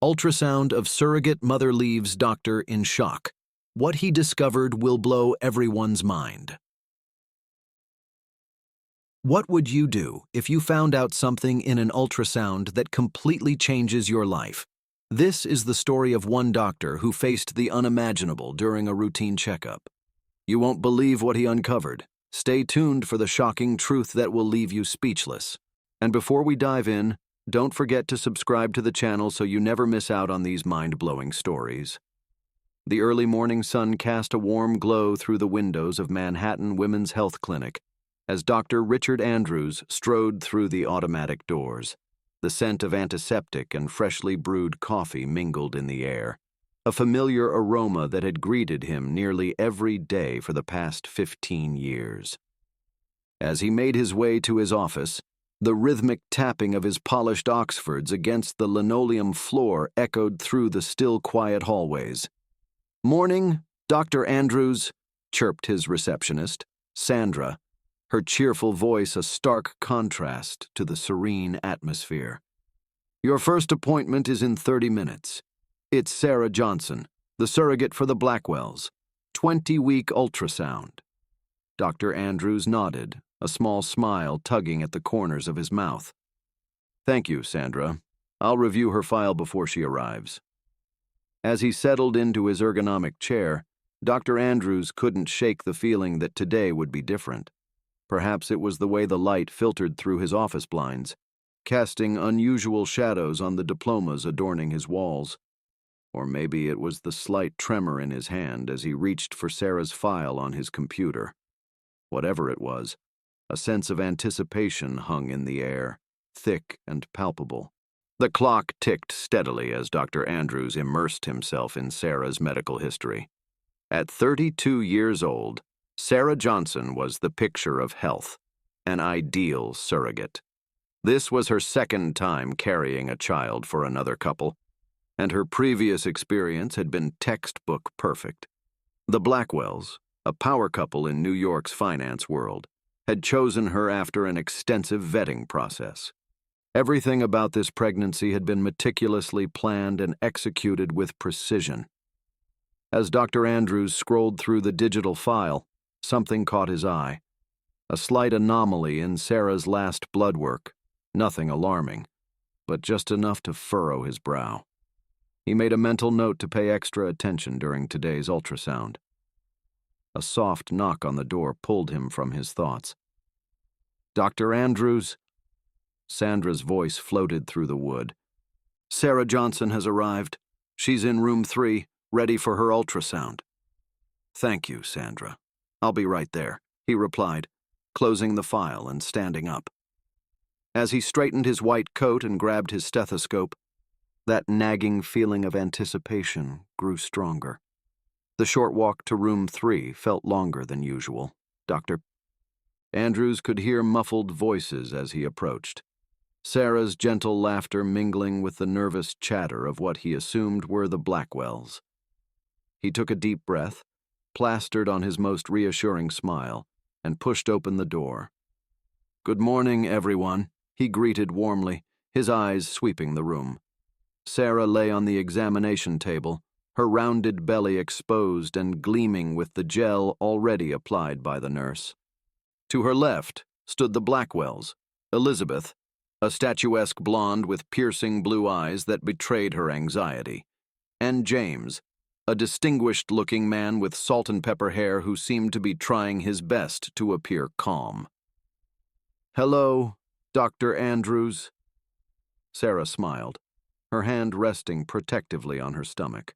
Ultrasound of surrogate mother leaves doctor in shock. What he discovered will blow everyone's mind. What would you do if you found out something in an ultrasound that completely changes your life? This is the story of one doctor who faced the unimaginable during a routine checkup. You won't believe what he uncovered. Stay tuned for the shocking truth that will leave you speechless. And before we dive in, don't forget to subscribe to the channel so you never miss out on these mind-blowing stories. The early morning sun cast a warm glow through the windows of Manhattan Women's Health Clinic as Dr. Richard Andrews strode through the automatic doors. The scent of antiseptic and freshly brewed coffee mingled in the air, a familiar aroma that had greeted him nearly every day for the past 15 years. As he made his way to his office, the rhythmic tapping of his polished Oxfords against the linoleum floor echoed through the still quiet hallways. "Morning, Dr. Andrews," chirped his receptionist, Sandra, her cheerful voice a stark contrast to the serene atmosphere. "Your first appointment is in 30 minutes. It's Sarah Johnson, the surrogate for the Blackwells. 20-week ultrasound." Dr. Andrews nodded, a small smile tugging at the corners of his mouth. "Thank you, Sandra. I'll review her file before she arrives." As he settled into his ergonomic chair, Dr. Andrews couldn't shake the feeling that today would be different. Perhaps it was the way the light filtered through his office blinds, casting unusual shadows on the diplomas adorning his walls. Or maybe it was the slight tremor in his hand as he reached for Sarah's file on his computer. Whatever it was, a sense of anticipation hung in the air, thick and palpable. The clock ticked steadily as Dr. Andrews immersed himself in Sarah's medical history. At 32 years old, Sarah Johnson was the picture of health, an ideal surrogate. This was her second time carrying a child for another couple, and her previous experience had been textbook perfect. The Blackwells, a power couple in New York's finance world, had chosen her after an extensive vetting process. Everything about this pregnancy had been meticulously planned and executed with precision. As Dr. Andrews scrolled through the digital file, something caught his eye. A slight anomaly in Sarah's last blood work, nothing alarming, but just enough to furrow his brow. He made a mental note to pay extra attention during today's ultrasound. A soft knock on the door pulled him from his thoughts. "Dr. Andrews?" Sandra's voice floated through the wood. "Sarah Johnson has arrived. She's in room 3, ready for her ultrasound." "Thank you, Sandra. I'll be right there," he replied, closing the file and standing up. As he straightened his white coat and grabbed his stethoscope, that nagging feeling of anticipation grew stronger. The short walk to room 3 felt longer than usual. Dr. Andrews could hear muffled voices as he approached, Sarah's gentle laughter mingling with the nervous chatter of what he assumed were the Blackwells. He took a deep breath, plastered on his most reassuring smile, and pushed open the door. "Good morning, everyone," he greeted warmly, his eyes sweeping the room. Sarah lay on the examination table, her rounded belly exposed and gleaming with the gel already applied by the nurse. To her left stood the Blackwells, Elizabeth, a statuesque blonde with piercing blue eyes that betrayed her anxiety, and James, a distinguished-looking man with salt-and-pepper hair who seemed to be trying his best to appear calm. "Hello, Dr. Andrews." Sarah smiled, her hand resting protectively on her stomach.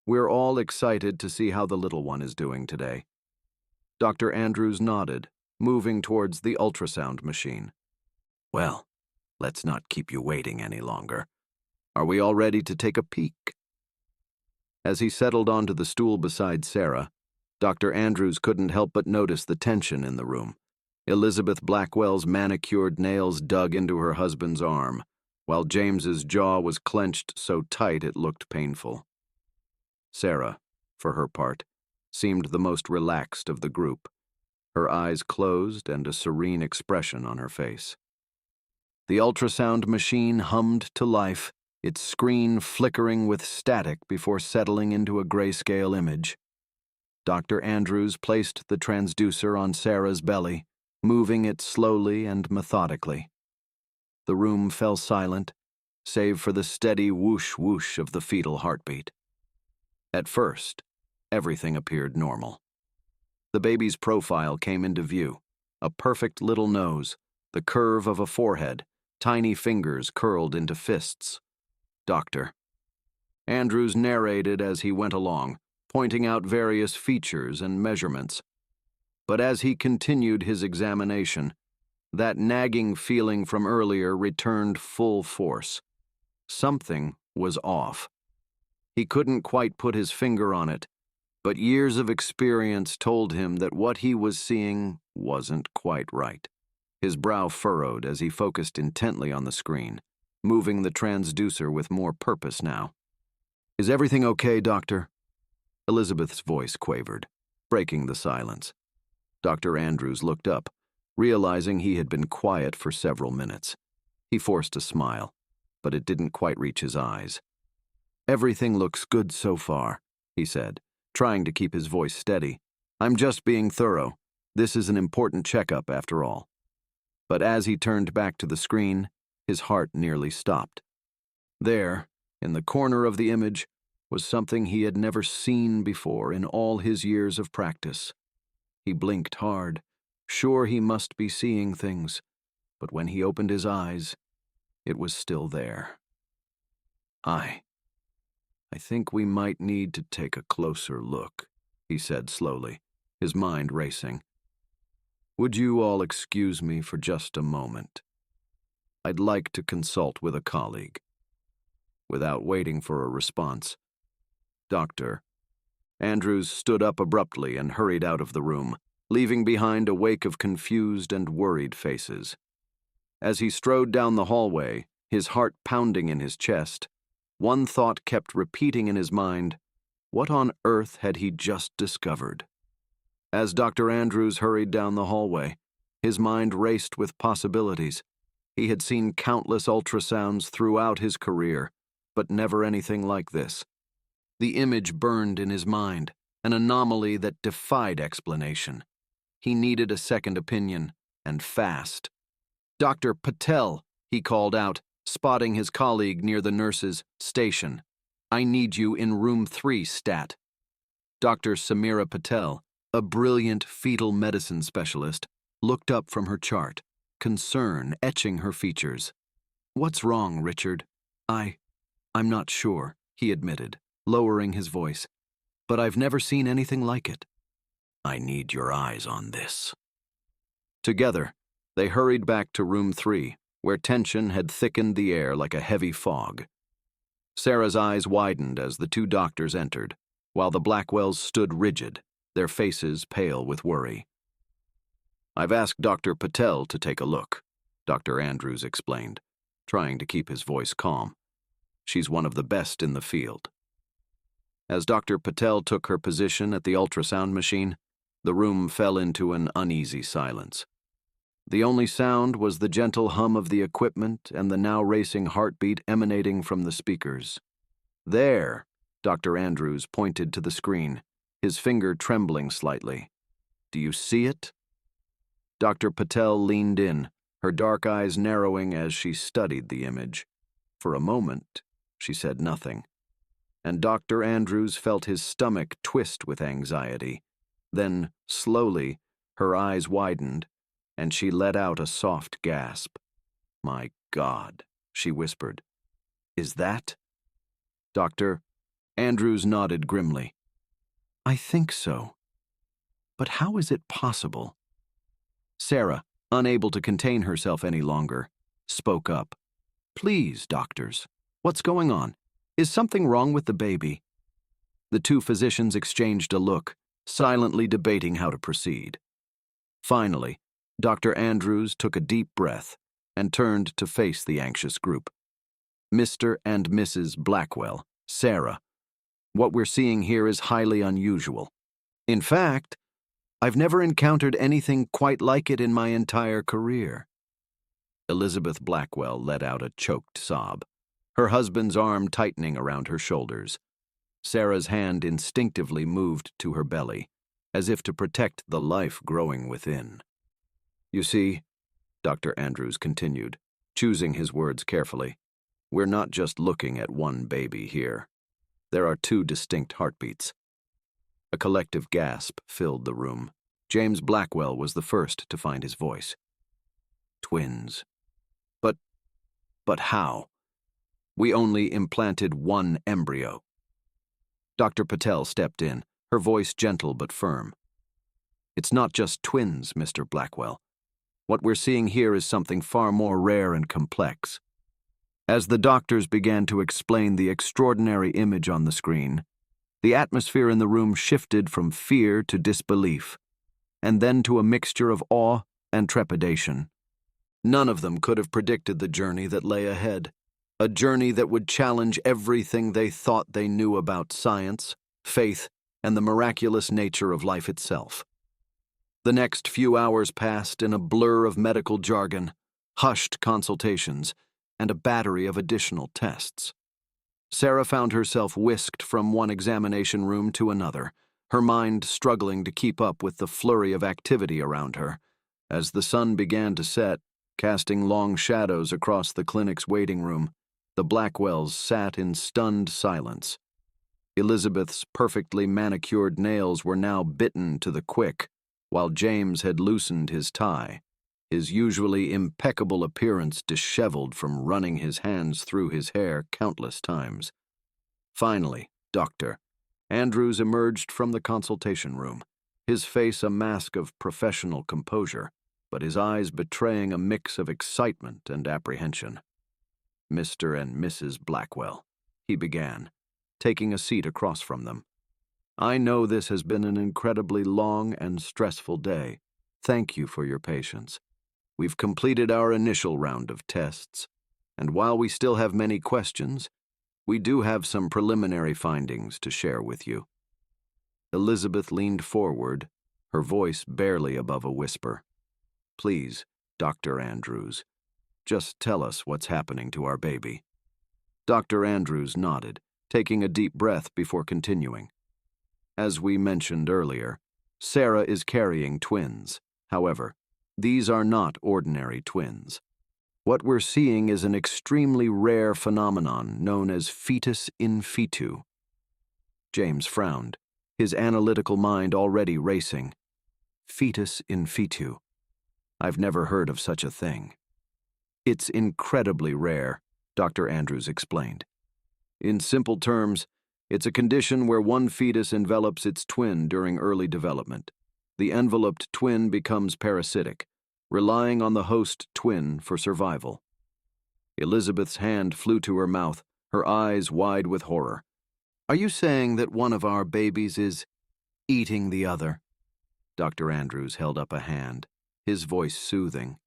"We're all excited to see how the little one is doing today." Dr. Andrews nodded, moving towards the ultrasound machine. "Well, let's not keep you waiting any longer. Are we all ready to take a peek?" As he settled onto the stool beside Sarah, Dr. Andrews couldn't help but notice the tension in the room. Elizabeth Blackwell's manicured nails dug into her husband's arm, while James's jaw was clenched so tight it looked painful. Sarah, for her part, seemed the most relaxed of the group, her eyes closed and a serene expression on her face. The ultrasound machine hummed to life, its screen flickering with static before settling into a grayscale image. Dr. Andrews placed the transducer on Sarah's belly, moving it slowly and methodically. The room fell silent, save for the steady whoosh-whoosh of the fetal heartbeat. At first, everything appeared normal. The baby's profile came into view: a perfect little nose, the curve of a forehead, tiny fingers curled into fists. Dr. Andrews narrated as he went along, pointing out various features and measurements. But as he continued his examination, that nagging feeling from earlier returned full force. Something was off. He couldn't quite put his finger on it, but years of experience told him that what he was seeing wasn't quite right. His brow furrowed as he focused intently on the screen, moving the transducer with more purpose now. "Is everything okay, Doctor?" Elizabeth's voice quavered, breaking the silence. Dr. Andrews looked up, realizing he had been quiet for several minutes. He forced a smile, but it didn't quite reach his eyes. "Everything looks good so far," he said, trying to keep his voice steady. "I'm just being thorough. This is an important checkup, after all." But as he turned back to the screen, his heart nearly stopped. There, in the corner of the image, was something he had never seen before in all his years of practice. He blinked hard, sure he must be seeing things, but when he opened his eyes, it was still there. I think we might need to take a closer look," he said slowly, his mind racing. "Would you all excuse me for just a moment? I'd like to consult with a colleague." Without waiting for a response, Dr. Andrews stood up abruptly and hurried out of the room, leaving behind a wake of confused and worried faces. As he strode down the hallway, his heart pounding in his chest, one thought kept repeating in his mind: what on earth had he just discovered? As Dr. Andrews hurried down the hallway, his mind raced with possibilities. He had seen countless ultrasounds throughout his career, but never anything like this. The image burned in his mind, an anomaly that defied explanation. He needed a second opinion, and fast. "Dr. Patel," he called out, spotting his colleague near the nurse's station. "I need you in room 3, stat." Dr. Samira Patel, a brilliant fetal medicine specialist, looked up from her chart, concern etching her features. "What's wrong, Richard?" I'm not sure," he admitted, lowering his voice, "but I've never seen anything like it." "I need your eyes on this." Together, they hurried back to room 3, where tension had thickened the air like a heavy fog. Sarah's eyes widened as the two doctors entered, while the Blackwells stood rigid, their faces pale with worry. "I've asked Dr. Patel to take a look," Dr. Andrews explained, trying to keep his voice calm. "She's one of the best in the field." As Dr. Patel took her position at the ultrasound machine, the room fell into an uneasy silence. The only sound was the gentle hum of the equipment and the now racing heartbeat emanating from the speakers. "There," Dr. Andrews pointed to the screen, his finger trembling slightly. "Do you see it?" Dr. Patel leaned in, her dark eyes narrowing as she studied the image. For a moment, she said nothing, and Dr. Andrews felt his stomach twist with anxiety. Then, slowly, her eyes widened, and she let out a soft gasp. "My God," she whispered. "Is that?" Dr. Andrews nodded grimly. "I think so. But how is it possible?" Sarah, unable to contain herself any longer, spoke up. "Please, doctors, what's going on? Is something wrong with the baby?" The two physicians exchanged a look, silently debating how to proceed. Finally, Dr. Andrews took a deep breath and turned to face the anxious group. "Mr. and Mrs. Blackwell, Sarah, what we're seeing here is highly unusual. In fact, I've never encountered anything quite like it in my entire career." Elizabeth Blackwell let out a choked sob. her husband's arm tightening around her shoulders. Sarah's hand instinctively moved to her belly, as if to protect the life growing within. "You see," Dr. Andrews continued, choosing his words carefully, "we're not just looking at one baby here. There are two distinct heartbeats." A collective gasp filled the room. James Blackwell was the first to find his voice. "Twins. But how? We only implanted one embryo." Dr. Patel stepped in, her voice gentle but firm. "It's not just twins, Mr. Blackwell. What we're seeing here is something far more rare and complex." As the doctors began to explain the extraordinary image on the screen, the atmosphere in the room shifted from fear to disbelief, and then to a mixture of awe and trepidation. None of them could have predicted the journey that lay ahead, a journey that would challenge everything they thought they knew about science, faith, and the miraculous nature of life itself. The next few hours passed in a blur of medical jargon, hushed consultations, and a battery of additional tests. Sarah found herself whisked from one examination room to another, her mind struggling to keep up with the flurry of activity around her. As the sun began to set, casting long shadows across the clinic's waiting room, the Blackwells sat in stunned silence. Elizabeth's perfectly manicured nails were now bitten to the quick, while James had loosened his tie, his usually impeccable appearance disheveled from running his hands through his hair countless times. Finally, Dr. Andrews emerged from the consultation room, his face a mask of professional composure, but his eyes betraying a mix of excitement and apprehension. "Mr. and Mrs. Blackwell," he began, taking a seat across from them. "I know this has been an incredibly long and stressful day. Thank you for your patience. We've completed our initial round of tests, and while we still have many questions, we do have some preliminary findings to share with you." Elizabeth leaned forward, her voice barely above a whisper. "Please, Dr. Andrews, just tell us what's happening to our baby." Dr. Andrews nodded, taking a deep breath before continuing. "As we mentioned earlier, Sarah is carrying twins. However, these are not ordinary twins. What we're seeing is an extremely rare phenomenon known as fetus in fetu." James frowned, his analytical mind already racing. "Fetus in fetu. I've never heard of such a thing." "It's incredibly rare," Dr. Andrews explained. "In simple terms, it's a condition where one fetus envelops its twin during early development. The enveloped twin becomes parasitic, relying on the host twin for survival." Elizabeth's hand flew to her mouth, her eyes wide with horror. "Are you saying that one of our babies is eating the other?" Dr. Andrews held up a hand, his voice soothing.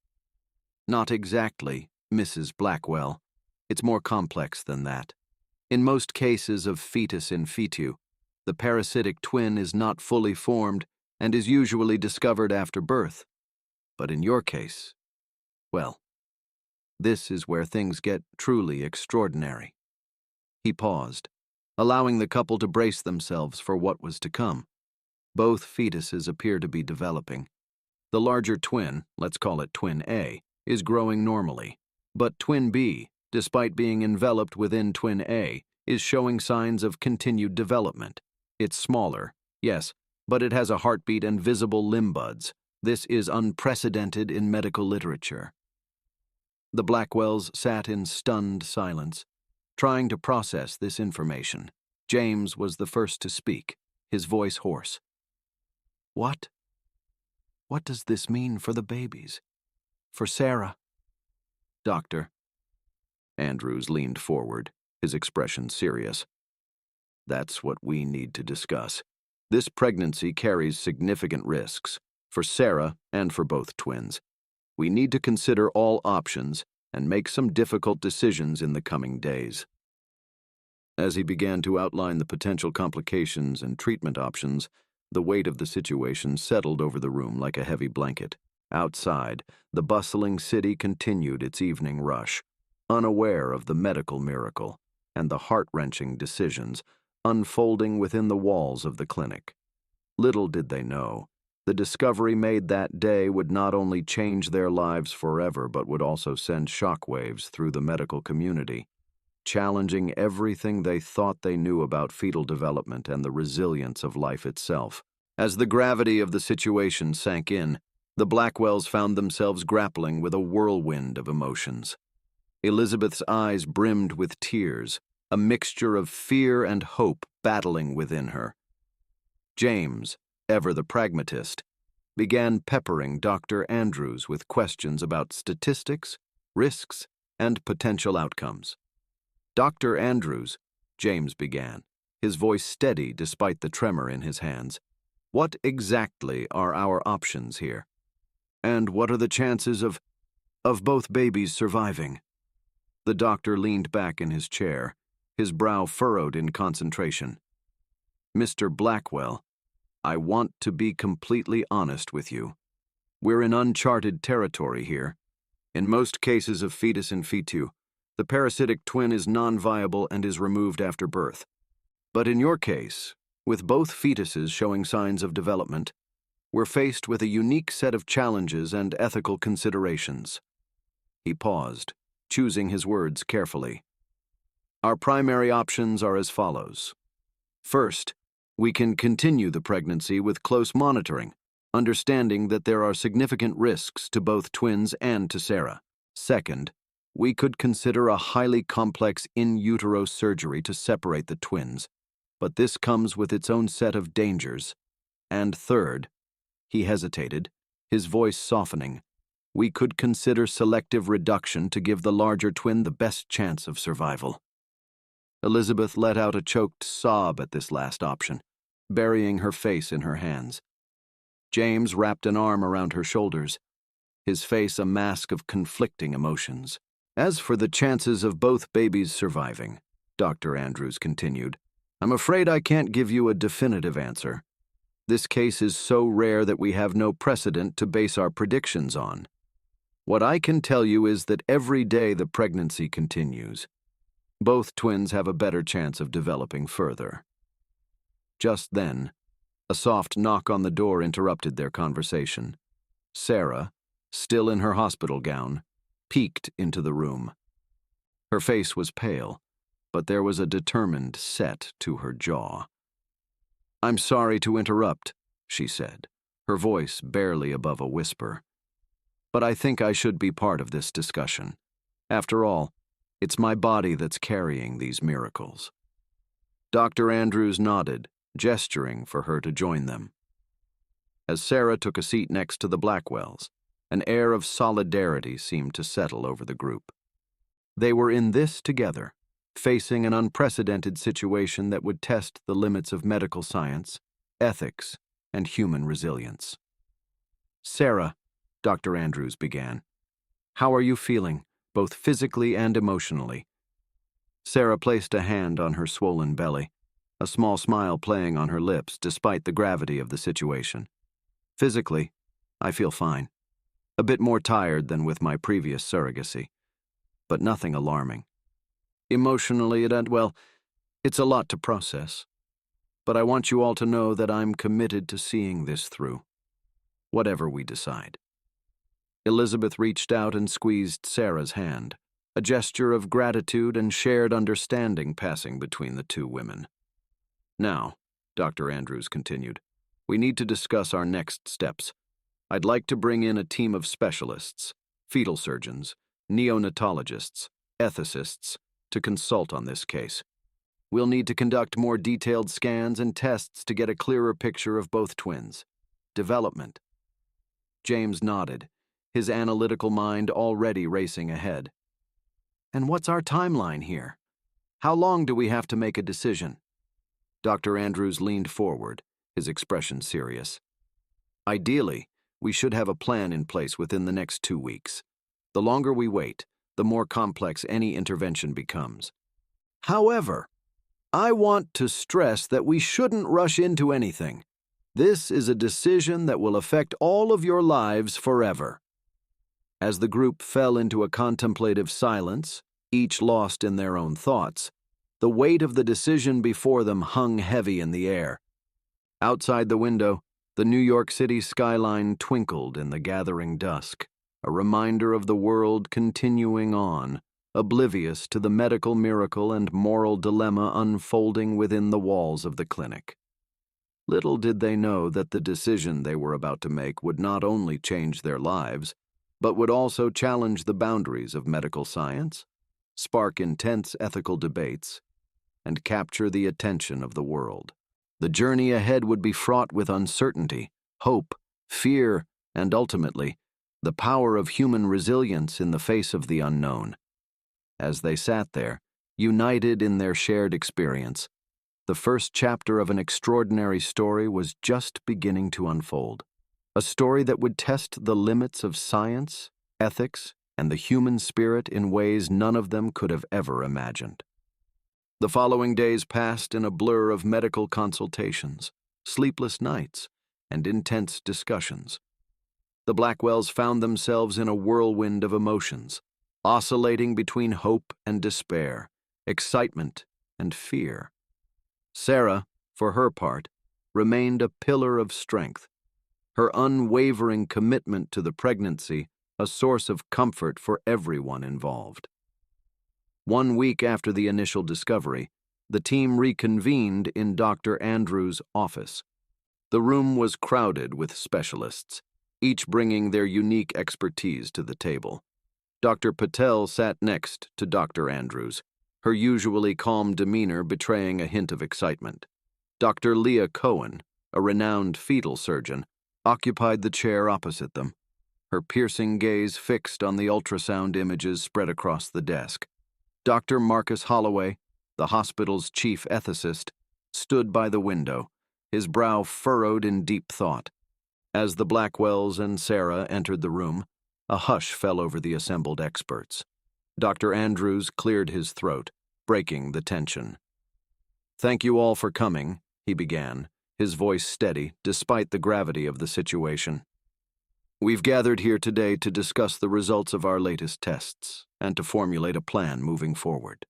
"Not exactly, Mrs. Blackwell. It's more complex than that. In most cases of fetus in fetu, the parasitic twin is not fully formed and is usually discovered after birth. But in your case, well, this is where things get truly extraordinary." He paused, allowing the couple to brace themselves for what was to come. Both fetuses appear to be developing. The larger twin, let's call it twin A, is growing normally, but twin B, despite being enveloped within twin A, is showing signs of continued development. It's smaller, yes, but it has a heartbeat and visible limb buds. This is unprecedented in medical literature. The Blackwells sat in stunned silence, trying to process this information. James was the first to speak, his voice hoarse. "What? What does this mean for the babies? For Sarah?" "Doctor." Andrews leaned forward, his expression serious. "That's what we need to discuss. This pregnancy carries significant risks, for Sarah and for both twins. We need to consider all options and make some difficult decisions in the coming days." As he began to outline the potential complications and treatment options, the weight of the situation settled over the room like a heavy blanket. Outside, the bustling city continued its evening rush. unaware of the medical miracle and the heart-wrenching decisions unfolding within the walls of the clinic. Little did they know, the discovery made that day would not only change their lives forever but would also send shockwaves through the medical community, challenging everything they thought they knew about fetal development and the resilience of life itself. As the gravity of the situation sank in, the Blackwells found themselves grappling with a whirlwind of emotions. Elizabeth's eyes brimmed with tears, a mixture of fear and hope battling within her. James, ever the pragmatist, began peppering Dr. Andrews with questions about statistics, risks, and potential outcomes. Dr. Andrews, James began, his voice steady despite the tremor in his hands. What exactly are our options here? And what are the chances of both babies surviving? The doctor leaned back in his chair, his brow furrowed in concentration. Mr. Blackwell, I want to be completely honest with you. We're in uncharted territory here. In most cases of fetus in fetu, the parasitic twin is non-viable and is removed after birth. But in your case, with both fetuses showing signs of development, we're faced with a unique set of challenges and ethical considerations. He paused, choosing his words carefully. Our primary options are as follows. First, we can continue the pregnancy with close monitoring, understanding that there are significant risks to both twins and to Sarah. Second, we could consider a highly complex in utero surgery to separate the twins, but this comes with its own set of dangers. And third, he hesitated, his voice softening, we could consider selective reduction to give the larger twin the best chance of survival. Elizabeth let out a choked sob at this last option, burying her face in her hands. James wrapped an arm around her shoulders, his face a mask of conflicting emotions. As for the chances of both babies surviving, Dr. Andrews continued, I'm afraid I can't give you a definitive answer. This case is so rare that we have no precedent to base our predictions on. What I can tell you is that every day the pregnancy continues, both twins have a better chance of developing further. Just then, a soft knock on the door interrupted their conversation. Sarah, still in her hospital gown, peeked into the room. Her face was pale, but there was a determined set to her jaw. I'm sorry to interrupt, she said, her voice barely above a whisper. But I think I should be part of this discussion. After all, it's my body that's carrying these miracles. Dr. Andrews nodded, gesturing for her to join them. As Sarah took a seat next to the Blackwells, an air of solidarity seemed to settle over the group. They were in this together, facing an unprecedented situation that would test the limits of medical science, ethics, and human resilience. Sarah, Dr. Andrews began, how are you feeling, both physically and emotionally? Sarah placed a hand on her swollen belly, a small smile playing on her lips despite the gravity of the situation. Physically, I feel fine. A bit more tired than with my previous surrogacy, but nothing alarming. Emotionally, it's a lot to process. But I want you all to know that I'm committed to seeing this through, whatever we decide. Elizabeth reached out and squeezed Sarah's hand, a gesture of gratitude and shared understanding passing between the two women. Now, Dr. Andrews continued, we need to discuss our next steps. I'd like to bring in a team of specialists, fetal surgeons, neonatologists, ethicists, to consult on this case. We'll need to conduct more detailed scans and tests to get a clearer picture of both twins. Development. James nodded, his analytical mind already racing ahead. And what's our timeline here? How long do we have to make a decision? Dr. Andrews leaned forward, his expression serious. Ideally, we should have a plan in place within the next 2 weeks. The longer we wait, the more complex any intervention becomes. However, I want to stress that we shouldn't rush into anything. This is a decision that will affect all of your lives forever. As the group fell into a contemplative silence, each lost in their own thoughts. The weight of the decision before them hung heavy in the air. Outside the window, the New York City skyline twinkled in the gathering dusk, a reminder of the world continuing on, oblivious to the medical miracle and moral dilemma unfolding within the walls of the clinic. Little did they know that the decision they were about to make would not only change their lives, but would also challenge the boundaries of medical science, spark intense ethical debates, and capture the attention of the world. The journey ahead would be fraught with uncertainty, hope, fear, and ultimately, the power of human resilience in the face of the unknown. As they sat there, united in their shared experience, the first chapter of an extraordinary story was just beginning to unfold. A story that would test the limits of science, ethics, and the human spirit in ways none of them could have ever imagined. The following days passed in a blur of medical consultations, sleepless nights, and intense discussions. The Blackwells found themselves in a whirlwind of emotions, oscillating between hope and despair, excitement and fear. Sarah, for her part, remained a pillar of strength, her unwavering commitment to the pregnancy a source of comfort for everyone involved. 1 week after the initial discovery, the team reconvened in Dr. Andrews' office. The room was crowded with specialists, each bringing their unique expertise to the table. Dr. Patel sat next to Dr. Andrews, her usually calm demeanor betraying a hint of excitement. Dr. Leah Cohen, a renowned fetal surgeon, occupied the chair opposite them, her piercing gaze fixed on the ultrasound images spread across the desk. Dr. Marcus Holloway, the hospital's chief ethicist, stood by the window, his brow furrowed in deep thought. As the Blackwells and Sarah entered the room, a hush fell over the assembled experts. Dr. Andrews cleared his throat, breaking the tension. "Thank you all for coming," he began, his voice steady despite the gravity of the situation. "We've gathered here today to discuss the results of our latest tests and to formulate a plan moving forward."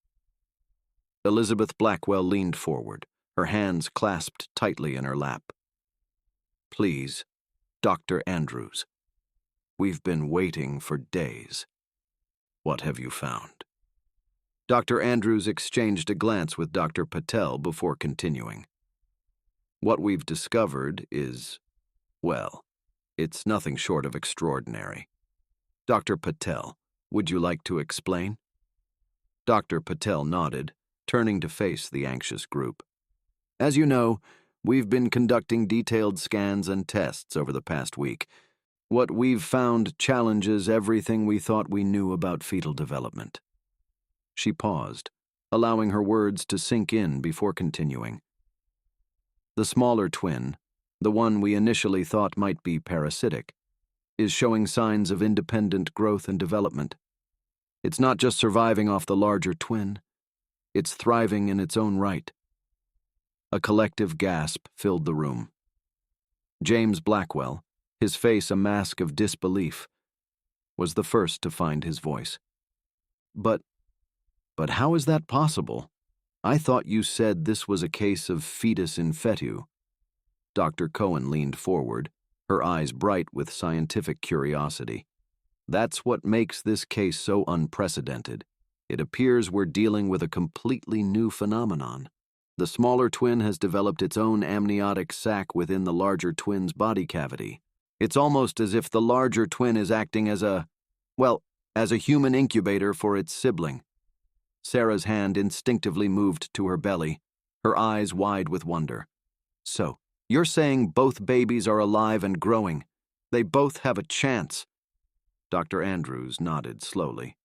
Elizabeth Blackwell leaned forward, her hands clasped tightly in her lap. "Please, Dr. Andrews, we've been waiting for days. What have you found?" Dr. Andrews exchanged a glance with Dr. Patel before continuing. "What we've discovered is, well, it's nothing short of extraordinary. Dr. Patel, would you like to explain?" Dr. Patel nodded, turning to face the anxious group. "As you know, we've been conducting detailed scans and tests over the past week. What we've found challenges everything we thought we knew about fetal development." She paused, allowing her words to sink in before continuing. "The smaller twin, the one we initially thought might be parasitic, is showing signs of independent growth and development. It's not just surviving off the larger twin, it's thriving in its own right." A collective gasp filled the room. James Blackwell, his face a mask of disbelief, was the first to find his voice. But how is that possible? I thought you said this was a case of fetus in fetu." Dr. Cohen leaned forward, her eyes bright with scientific curiosity. "That's what makes this case so unprecedented. It appears we're dealing with a completely new phenomenon. The smaller twin has developed its own amniotic sac within the larger twin's body cavity. It's almost as if the larger twin is acting as a human incubator for its sibling." Sarah's hand instinctively moved to her belly, her eyes wide with wonder. "So, you're saying both babies are alive and growing. They both have a chance." Dr. Andrews nodded slowly.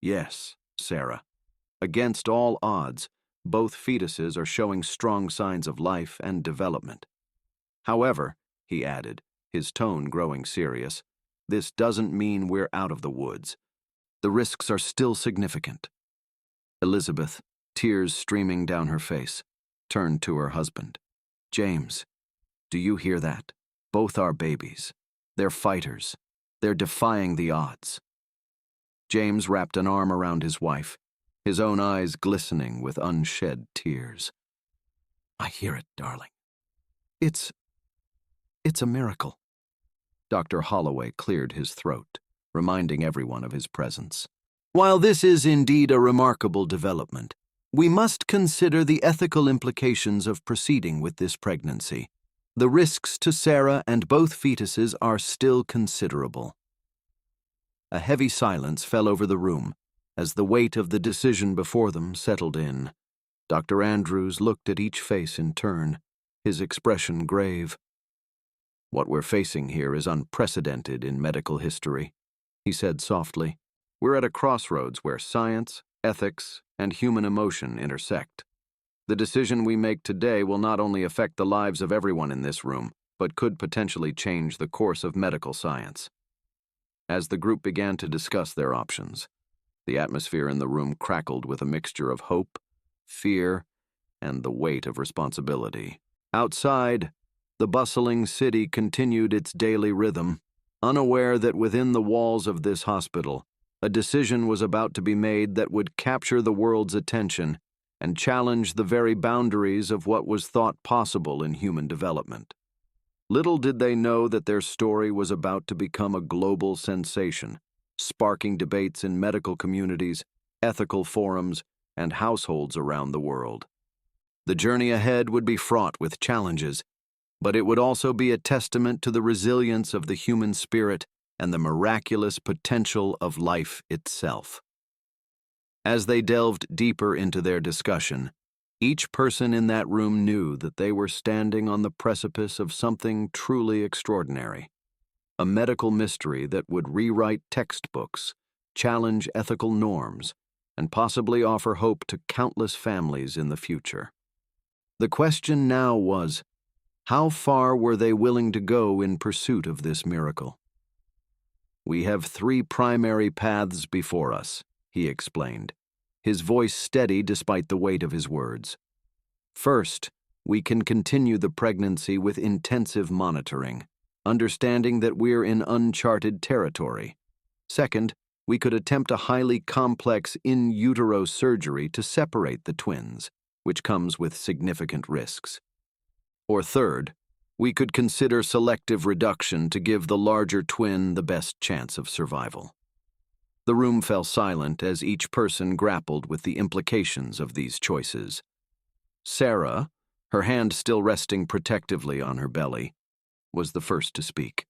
"Yes, Sarah. Against all odds, both fetuses are showing strong signs of life and development. However," he added, his tone growing serious, "this doesn't mean we're out of the woods. The risks are still significant." Elizabeth, tears streaming down her face, turned to her husband. "James, do you hear that? Both our babies. They're fighters. They're defying the odds." James wrapped an arm around his wife, his own eyes glistening with unshed tears. I hear it, darling. It's a miracle. Dr. Holloway cleared his throat, reminding everyone of his presence. While this is indeed a remarkable development, we must consider the ethical implications of proceeding with this pregnancy. The risks to Sarah and both fetuses are still considerable. A heavy silence fell over the room as the weight of the decision before them settled in. Dr. Andrews looked at each face in turn, his expression grave. What we're facing here is unprecedented in medical history, he said softly. We're at a crossroads where science, ethics, and human emotion intersect. The decision we make today will not only affect the lives of everyone in this room, but could potentially change the course of medical science. As the group began to discuss their options, the atmosphere in the room crackled with a mixture of hope, fear, and the weight of responsibility. Outside, the bustling city continued its daily rhythm, unaware that within the walls of this hospital, a decision was about to be made that would capture the world's attention and challenge the very boundaries of what was thought possible in human development. Little did they know that their story was about to become a global sensation, sparking debates in medical communities, ethical forums, and households around the world. The journey ahead would be fraught with challenges, but it would also be a testament to the resilience of the human spirit and the miraculous potential of life itself. As they delved deeper into their discussion, each person in that room knew that they were standing on the precipice of something truly extraordinary, a medical mystery that would rewrite textbooks, challenge ethical norms, and possibly offer hope to countless families in the future. The question now was, how far were they willing to go in pursuit of this miracle? We have 3 primary paths before us, he explained, his voice steady despite the weight of his words. First, we can continue the pregnancy with intensive monitoring, understanding that we're in uncharted territory. Second, we could attempt a highly complex in utero surgery to separate the twins, which comes with significant risks. Or third, we could consider selective reduction to give the larger twin the best chance of survival. The room fell silent as each person grappled with the implications of these choices. Sarah, her hand still resting protectively on her belly, was the first to speak.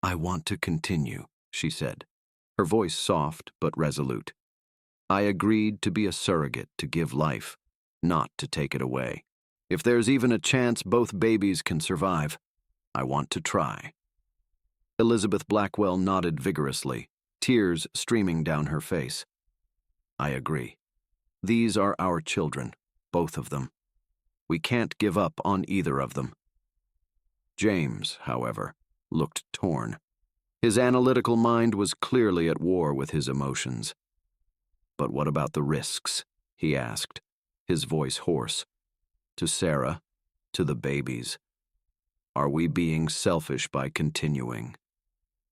I want to continue, she said, her voice soft but resolute. I agreed to be a surrogate to give life, not to take it away. If there's even a chance both babies can survive, I want to try. Elizabeth Blackwell nodded vigorously, tears streaming down her face. I agree. These are our children, both of them. We can't give up on either of them. James, however, looked torn. His analytical mind was clearly at war with his emotions. But what about the risks? He asked, his voice hoarse. To Sarah, to the babies. Are we being selfish by continuing?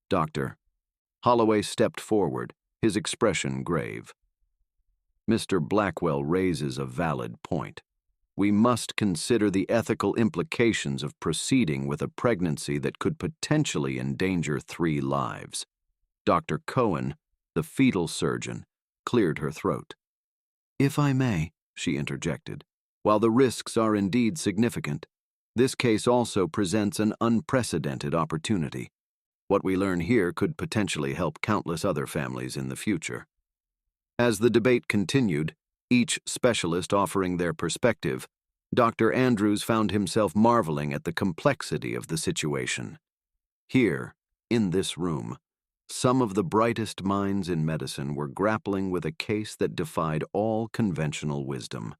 Doctor, Holloway stepped forward, his expression grave. Mr. Blackwell raises a valid point. We must consider the ethical implications of proceeding with a pregnancy that could potentially endanger 3 lives. Dr. Cohen, the fetal surgeon, cleared her throat. If I may, she interjected, while the risks are indeed significant, this case also presents an unprecedented opportunity. What we learn here could potentially help countless other families in the future. As the debate continued, each specialist offering their perspective, Dr. Andrews found himself marveling at the complexity of the situation. Here, in this room, some of the brightest minds in medicine were grappling with a case that defied all conventional wisdom.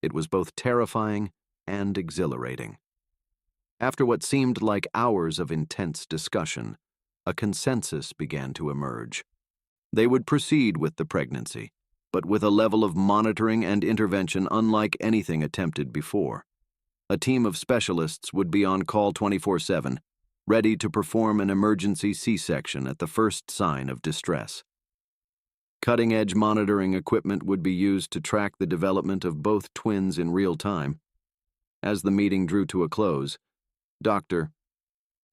It was both terrifying and exhilarating. After what seemed like hours of intense discussion, a consensus began to emerge. They would proceed with the pregnancy, but with a level of monitoring and intervention unlike anything attempted before. A team of specialists would be on call 24/7, ready to perform an emergency C-section at the first sign of distress. Cutting-edge monitoring equipment would be used to track the development of both twins in real time. As the meeting drew to a close, Dr.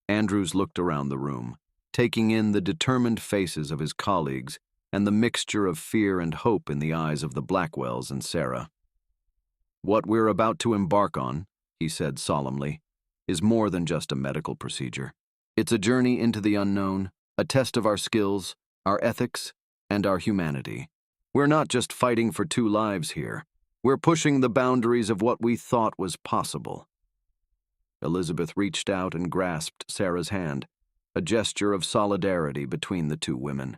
Andrews looked around the room, taking in the determined faces of his colleagues and the mixture of fear and hope in the eyes of the Blackwells and Sarah. "What we're about to embark on," he said solemnly, "is more than just a medical procedure. It's a journey into the unknown, a test of our skills, our ethics, and our humanity. We're not just fighting for two lives here. We're pushing the boundaries of what we thought was possible." Elizabeth reached out and grasped Sarah's hand, a gesture of solidarity between the two women.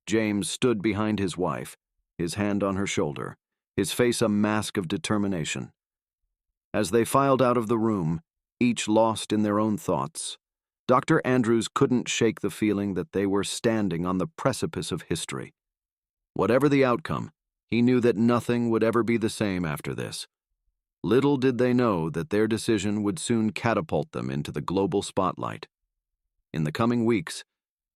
James stood behind his wife, his hand on her shoulder, his face a mask of determination. As they filed out of the room, each lost in their own thoughts, Dr. Andrews couldn't shake the feeling that they were standing on the precipice of history. Whatever the outcome, he knew that nothing would ever be the same after this. Little did they know that their decision would soon catapult them into the global spotlight. In the coming weeks,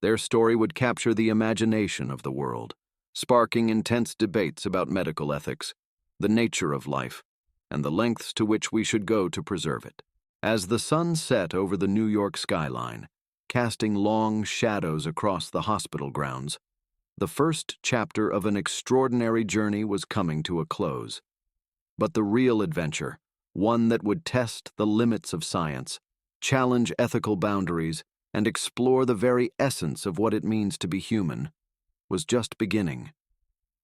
their story would capture the imagination of the world, sparking intense debates about medical ethics, the nature of life, and the lengths to which we should go to preserve it. As the sun set over the New York skyline, casting long shadows across the hospital grounds, the first chapter of an extraordinary journey was coming to a close. But the real adventure, one that would test the limits of science, challenge ethical boundaries, and explore the very essence of what it means to be human, was just beginning.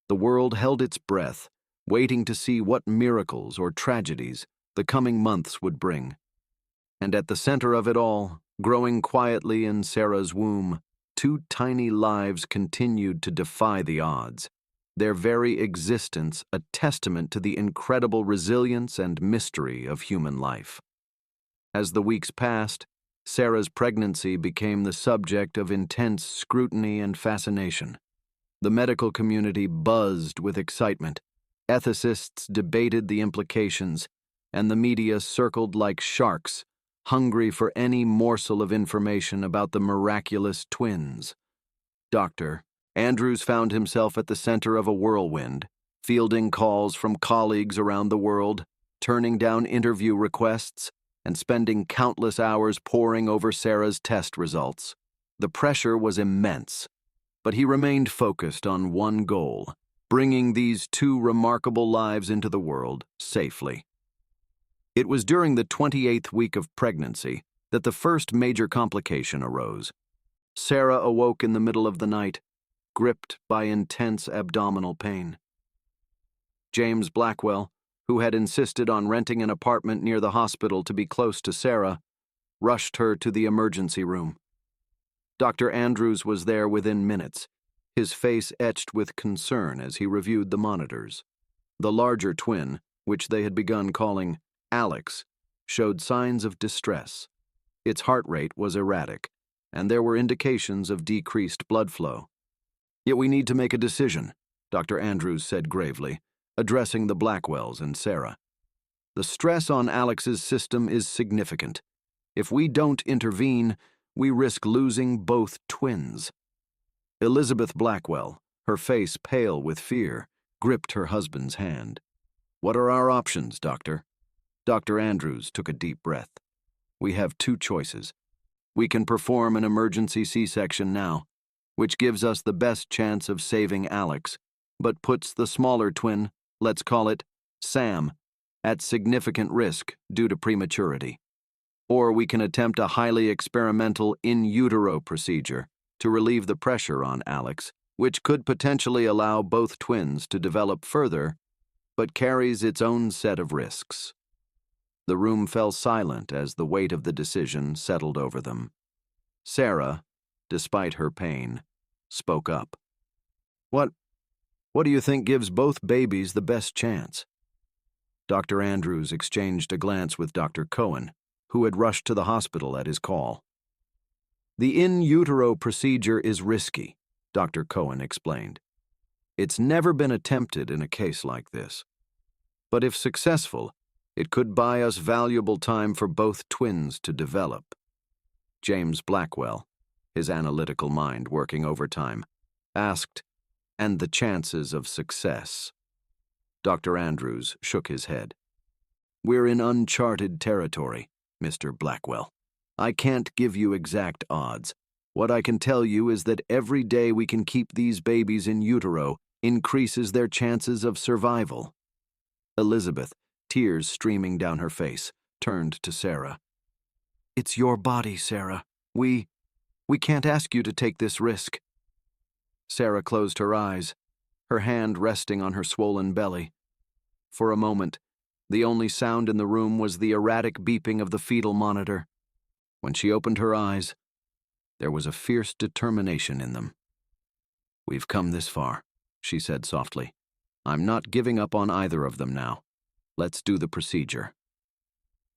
The world held its breath, waiting to see what miracles or tragedies the coming months would bring. And at the center of it all, growing quietly in Sarah's womb, two tiny lives continued to defy the odds, their very existence a testament to the incredible resilience and mystery of human life. As the weeks passed, Sarah's pregnancy became the subject of intense scrutiny and fascination. The medical community buzzed with excitement, ethicists debated the implications, and the media circled like sharks, hungry for any morsel of information about the miraculous twins. Dr. Andrews found himself at the center of a whirlwind, fielding calls from colleagues around the world, turning down interview requests, and spending countless hours poring over Sarah's test results. The pressure was immense, but he remained focused on one goal: bringing these two remarkable lives into the world safely. It was during the 28th week of pregnancy that the first major complication arose. Sarah awoke in the middle of the night, gripped by intense abdominal pain. James Blackwell, who had insisted on renting an apartment near the hospital to be close to Sarah, rushed her to the emergency room. Dr. Andrews was there within minutes, his face etched with concern as he reviewed the monitors. The larger twin, which they had begun calling Alex, showed signs of distress. Its heart rate was erratic, and there were indications of decreased blood flow. "Yet we need to make a decision," Dr. Andrews said gravely, addressing the Blackwells and Sarah. "The stress on Alex's system is significant. If we don't intervene, we risk losing both twins." Elizabeth Blackwell, her face pale with fear, gripped her husband's hand. "What are our options, Doctor?" Dr. Andrews took a deep breath. "We have two choices. We can perform an emergency C-section now, which gives us the best chance of saving Alex, but puts the smaller twin, let's call it Sam, at significant risk due to prematurity. Or we can attempt a highly experimental in utero procedure to relieve the pressure on Alex, which could potentially allow both twins to develop further, but carries its own set of risks." The room fell silent as the weight of the decision settled over them. Sarah, despite her pain, spoke up. What do you think gives both babies the best chance?" Dr. Andrews exchanged a glance with Dr. Cohen, who had rushed to the hospital at his call. "The in utero procedure is risky," Dr. Cohen explained. "It's never been attempted in a case like this. But if successful, it could buy us valuable time for both twins to develop." James Blackwell, his analytical mind working overtime, asked, and the chances of success. Dr. Andrews shook his head. We're in uncharted territory, Mr. Blackwell. I can't give you exact odds. What I can tell you is that every day we can keep these babies in utero increases their chances of survival. Elizabeth, tears streaming down her face, turned to Sarah. It's your body, Sarah. We can't ask you to take this risk. Sarah closed her eyes, her hand resting on her swollen belly. For a moment, the only sound in the room was the erratic beeping of the fetal monitor. When she opened her eyes, there was a fierce determination in them. We've come this far, she said softly. I'm not giving up on either of them now. Let's do the procedure.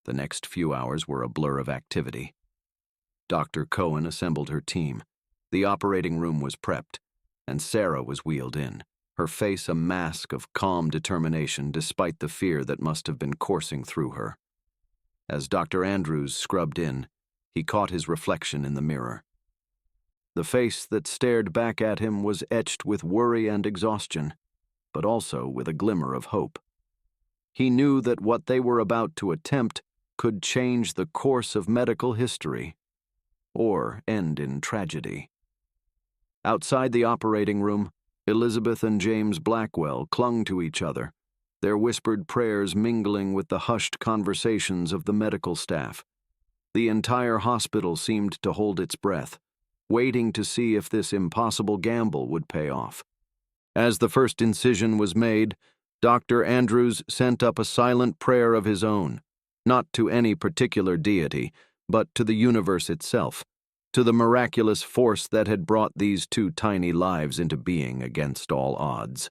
The next few hours were a blur of activity. Dr. Cohen assembled her team. The operating room was prepped, and Sarah was wheeled in, her face a mask of calm determination despite the fear that must have been coursing through her. As Dr. Andrews scrubbed in, he caught his reflection in the mirror. The face that stared back at him was etched with worry and exhaustion, but also with a glimmer of hope. He knew that what they were about to attempt could change the course of medical history, or end in tragedy. Outside the operating room, Elizabeth and James Blackwell clung to each other, their whispered prayers mingling with the hushed conversations of the medical staff. The entire hospital seemed to hold its breath, waiting to see if this impossible gamble would pay off. As the first incision was made, Dr. Andrews sent up a silent prayer of his own, not to any particular deity, but to the universe itself, to the miraculous force that had brought these two tiny lives into being against all odds.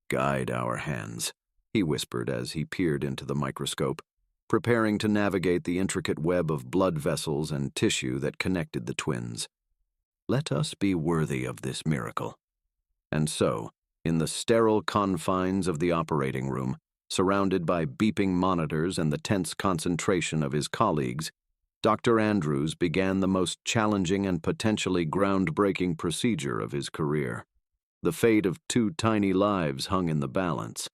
"Guide our hands," he whispered as he peered into the microscope, preparing to navigate the intricate web of blood vessels and tissue that connected the twins. "Let us be worthy of this miracle." And so, in the sterile confines of the operating room, surrounded by beeping monitors and the tense concentration of his colleagues, Dr. Andrews began the most challenging and potentially groundbreaking procedure of his career. The fate of two tiny lives hung in the balance,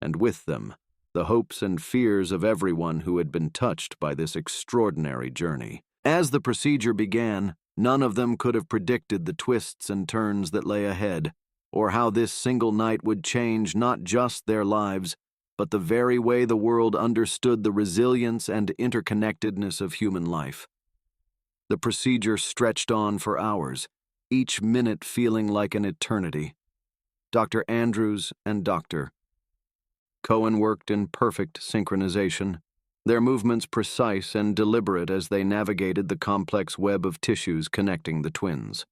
and with them, the hopes and fears of everyone who had been touched by this extraordinary journey. As the procedure began, none of them could have predicted the twists and turns that lay ahead, or how this single night would change not just their lives, but the very way the world understood the resilience and interconnectedness of human life. The procedure stretched on for hours, each minute feeling like an eternity. Dr. Andrews and Dr. Cohen worked in perfect synchronization, their movements precise and deliberate as they navigated the complex web of tissues connecting the twins.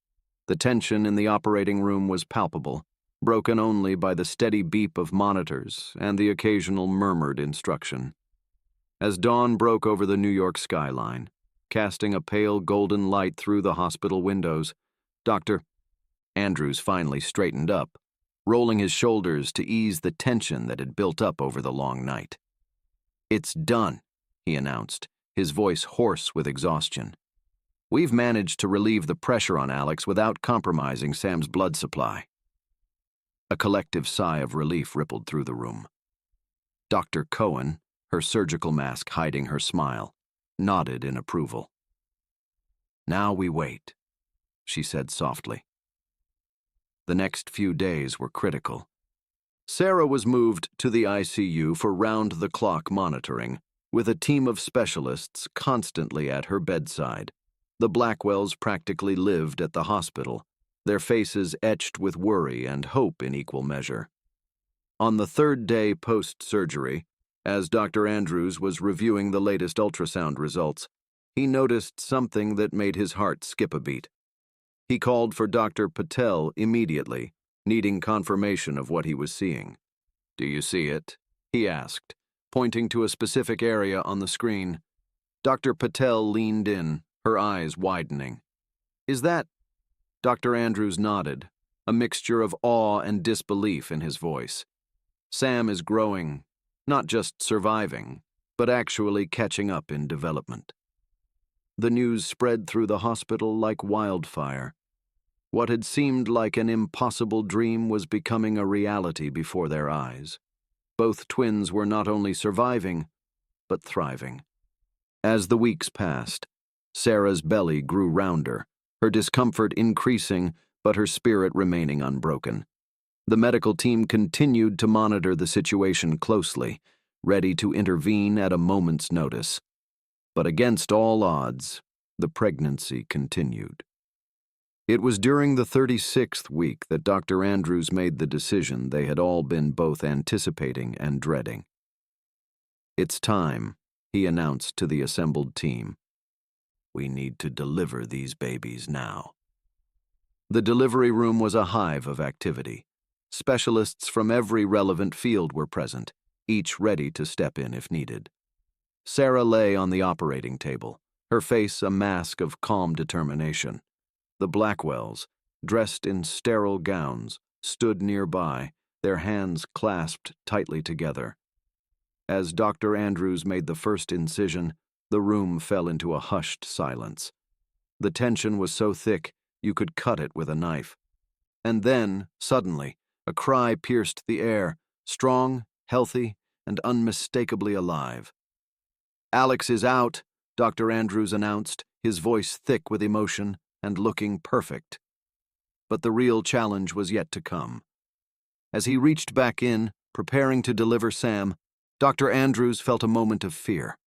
The tension in the operating room was palpable, broken only by the steady beep of monitors and the occasional murmured instruction. As dawn broke over the New York skyline, casting a pale golden light through the hospital windows, Dr. Andrews finally straightened up, rolling his shoulders to ease the tension that had built up over the long night. "It's done," he announced, his voice hoarse with exhaustion. "We've managed to relieve the pressure on Alex without compromising Sam's blood supply." A collective sigh of relief rippled through the room. Dr. Cohen, her surgical mask hiding her smile, nodded in approval. "Now we wait," she said softly. The next few days were critical. Sarah was moved to the ICU for round-the-clock monitoring, with a team of specialists constantly at her bedside. The Blackwells practically lived at the hospital, their faces etched with worry and hope in equal measure. On the third day post-surgery, as Dr. Andrews was reviewing the latest ultrasound results, he noticed something that made his heart skip a beat. He called for Dr. Patel immediately, needing confirmation of what he was seeing. "Do you see it?" he asked, pointing to a specific area on the screen. Dr. Patel leaned in, her eyes widening. "Is that—" Dr. Andrews nodded, a mixture of awe and disbelief in his voice. "Sam is growing, not just surviving, but actually catching up in development." The news spread through the hospital like wildfire. What had seemed like an impossible dream was becoming a reality before their eyes. Both twins were not only surviving, but thriving. As the weeks passed, Sarah's belly grew rounder, her discomfort increasing, but her spirit remaining unbroken. The medical team continued to monitor the situation closely, ready to intervene at a moment's notice. But against all odds, the pregnancy continued. It was during the 36th week that Dr. Andrews made the decision they had all been both anticipating and dreading. "It's time," he announced to the assembled team. "We need to deliver these babies now." The delivery room was a hive of activity. Specialists from every relevant field were present, each ready to step in if needed. Sarah lay on the operating table, her face a mask of calm determination. The Blackwells, dressed in sterile gowns, stood nearby, their hands clasped tightly together. As Dr. Andrews made the first incision, the room fell into a hushed silence. The tension was so thick you could cut it with a knife. And then, suddenly, a cry pierced the air, strong, healthy, and unmistakably alive. "Alex is out," Dr. Andrews announced, his voice thick with emotion and looking perfect. But the real challenge was yet to come. As he reached back in, preparing to deliver Sam, Dr. Andrews felt a moment of fear.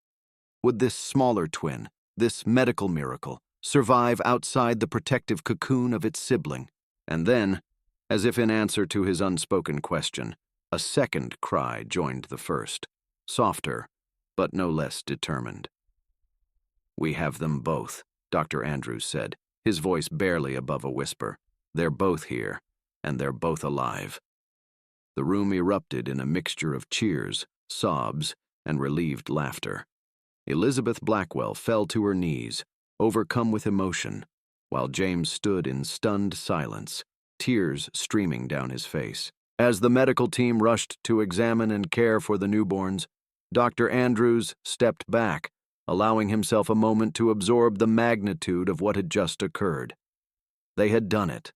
Would this smaller twin, this medical miracle, survive outside the protective cocoon of its sibling? And then, as if in answer to his unspoken question, a second cry joined the first, softer, but no less determined. "We have them both," Dr. Andrews said, his voice barely above a whisper. "They're both here, and they're both alive." The room erupted in a mixture of cheers, sobs, and relieved laughter. Elizabeth Blackwell fell to her knees, overcome with emotion, while James stood in stunned silence, tears streaming down his face. As the medical team rushed to examine and care for the newborns, Dr. Andrews stepped back, allowing himself a moment to absorb the magnitude of what had just occurred. They had done it,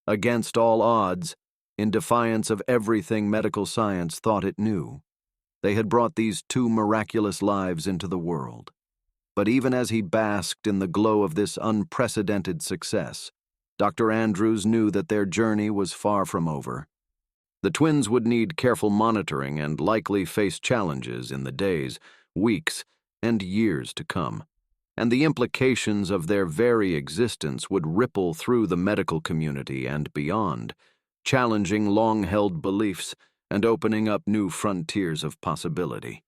against all odds, in defiance of everything medical science thought it knew. They had brought these two miraculous lives into the world. But even as he basked in the glow of this unprecedented success, Dr. Andrews knew that their journey was far from over. The twins would need careful monitoring and likely face challenges in the days, weeks, and years to come, and the implications of their very existence would ripple through the medical community and beyond, challenging long-held beliefs and opening up new frontiers of possibility.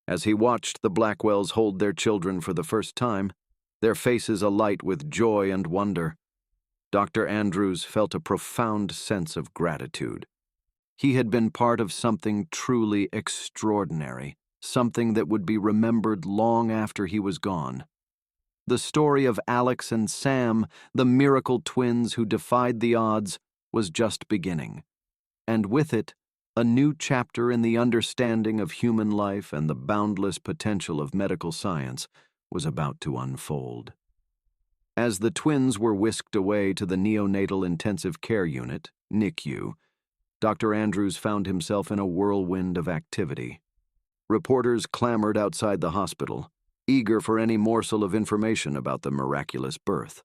As he watched the Blackwells hold their children for the first time, their faces alight with joy and wonder, Dr. Andrews felt a profound sense of gratitude. He had been part of something truly extraordinary, something that would be remembered long after he was gone. The story of Alex and Sam, the miracle twins who defied the odds, was just beginning. And with it, a new chapter in the understanding of human life and the boundless potential of medical science was about to unfold. As the twins were whisked away to the neonatal intensive care unit, NICU, Dr. Andrews found himself in a whirlwind of activity. Reporters clamored outside the hospital, eager for any morsel of information about the miraculous birth.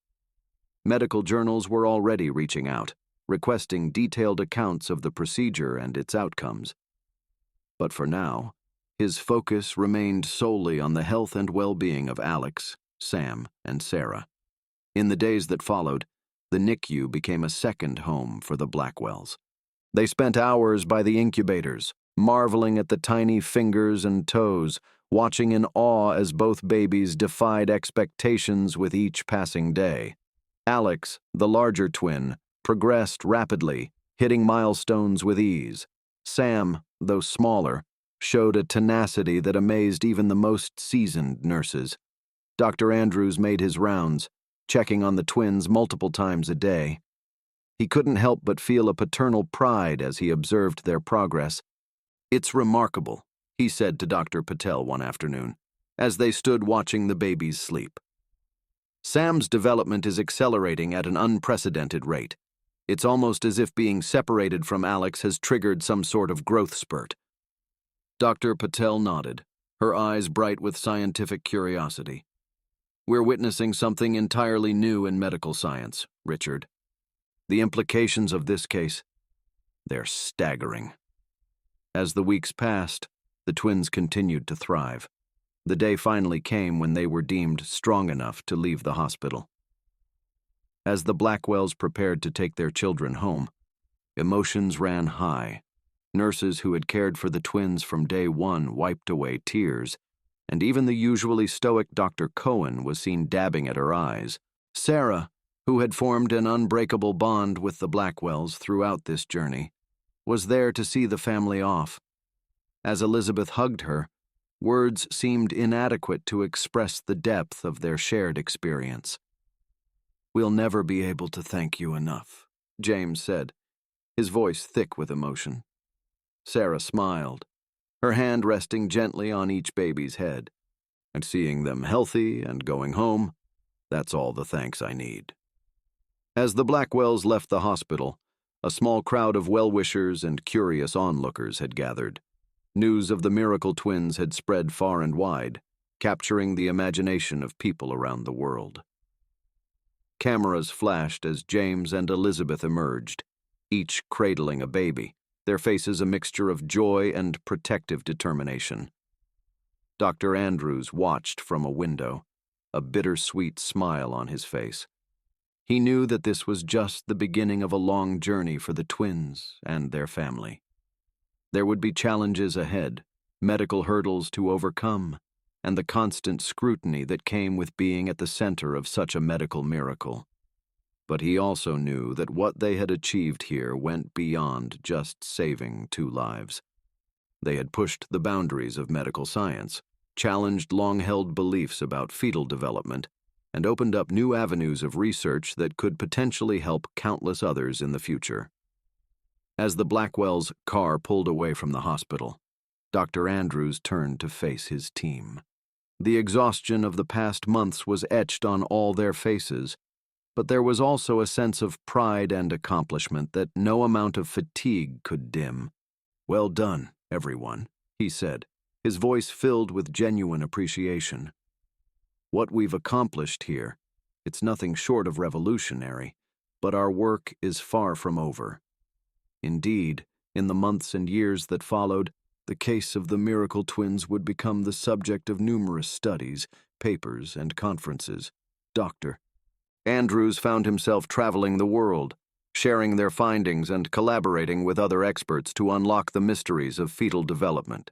Medical journals were already reaching out, requesting detailed accounts of the procedure and its outcomes. But for now, his focus remained solely on the health and well-being of Alex, Sam, and Sarah. In the days that followed, the NICU became a second home for the Blackwells. They spent hours by the incubators, marveling at the tiny fingers and toes, watching in awe as both babies defied expectations with each passing day. Alex, the larger twin, progressed rapidly, hitting milestones with ease. Sam, though smaller, showed a tenacity that amazed even the most seasoned nurses. Dr. Andrews made his rounds, checking on the twins multiple times a day. He couldn't help but feel a paternal pride as he observed their progress. "It's remarkable," he said to Dr. Patel one afternoon, as they stood watching the babies sleep. Sam's development is accelerating at an unprecedented rate. It's almost as if being separated from Alex has triggered some sort of growth spurt. Dr. Patel nodded, her eyes bright with scientific curiosity. We're witnessing something entirely new in medical science, Richard. The implications of this case, they're staggering. As the weeks passed, the twins continued to thrive. The day finally came when they were deemed strong enough to leave the hospital. As the Blackwells prepared to take their children home, emotions ran high. Nurses who had cared for the twins from day one wiped away tears, and even the usually stoic Dr. Cohen was seen dabbing at her eyes. Sarah, who had formed an unbreakable bond with the Blackwells throughout this journey, was there to see the family off. As Elizabeth hugged her, words seemed inadequate to express the depth of their shared experience. "We'll never be able to thank you enough," James said, his voice thick with emotion. Sarah smiled, her hand resting gently on each baby's head. "And seeing them healthy and going home, that's all the thanks I need." As the Blackwells left the hospital, a small crowd of well-wishers and curious onlookers had gathered. News of the miracle twins had spread far and wide, capturing the imagination of people around the world. Cameras flashed as James and Elizabeth emerged, each cradling a baby, their faces a mixture of joy and protective determination. Dr. Andrews watched from a window, a bittersweet smile on his face. He knew that this was just the beginning of a long journey for the twins and their family. There would be challenges ahead, medical hurdles to overcome, and the constant scrutiny that came with being at the center of such a medical miracle. But he also knew that what they had achieved here went beyond just saving 2 lives. They had pushed the boundaries of medical science, challenged long-held beliefs about fetal development, and opened up new avenues of research that could potentially help countless others in the future. As the Blackwells' car pulled away from the hospital, Dr. Andrews turned to face his team. The exhaustion of the past months was etched on all their faces, but there was also a sense of pride and accomplishment that no amount of fatigue could dim. "Well done, everyone," he said, his voice filled with genuine appreciation. "What we've accomplished here, it's nothing short of revolutionary, but our work is far from over." Indeed, in the months and years that followed, the case of the miracle twins would become the subject of numerous studies, papers, and conferences. Dr. Andrews found himself traveling the world, sharing their findings and collaborating with other experts to unlock the mysteries of fetal development.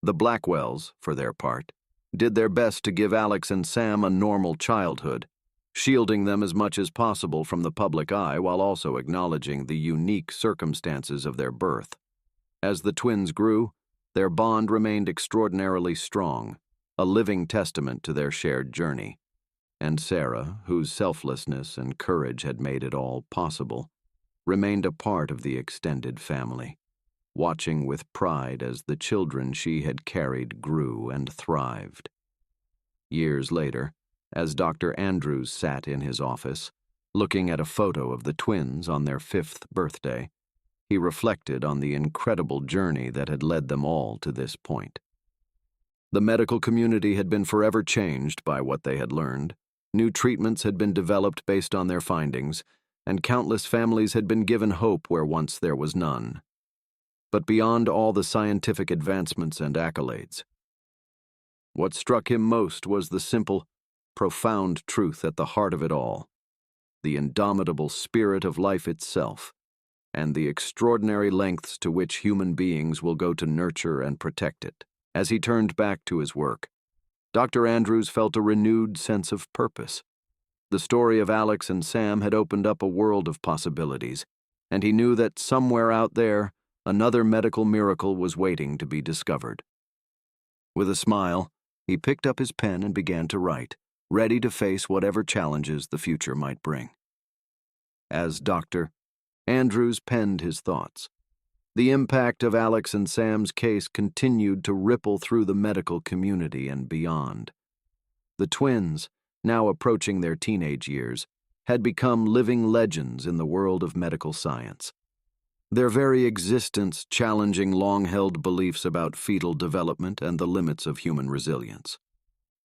The Blackwells, for their part, did their best to give Alex and Sam a normal childhood, shielding them as much as possible from the public eye while also acknowledging the unique circumstances of their birth. As the twins grew, their bond remained extraordinarily strong, a living testament to their shared journey. And Sarah, whose selflessness and courage had made it all possible, remained a part of the extended family, watching with pride as the children she had carried grew and thrived. Years later, as Dr. Andrews sat in his office, looking at a photo of the twins on their 5th birthday, he reflected on the incredible journey that had led them all to this point. The medical community had been forever changed by what they had learned. New treatments had been developed based on their findings, and countless families had been given hope where once there was none. But beyond all the scientific advancements and accolades, what struck him most was the simple, profound truth at the heart of it all, the indomitable spirit of life itself, and the extraordinary lengths to which human beings will go to nurture and protect it. As he turned back to his work, Dr. Andrews felt a renewed sense of purpose. The story of Alex and Sam had opened up a world of possibilities, and he knew that somewhere out there, another medical miracle was waiting to be discovered. With a smile, he picked up his pen and began to write, ready to face whatever challenges the future might bring. As Dr. Andrews penned his thoughts, the impact of Alex and Sam's case continued to ripple through the medical community and beyond. The twins, now approaching their teenage years, had become living legends in the world of medical science. Their very existence challenging long-held beliefs about fetal development and the limits of human resilience.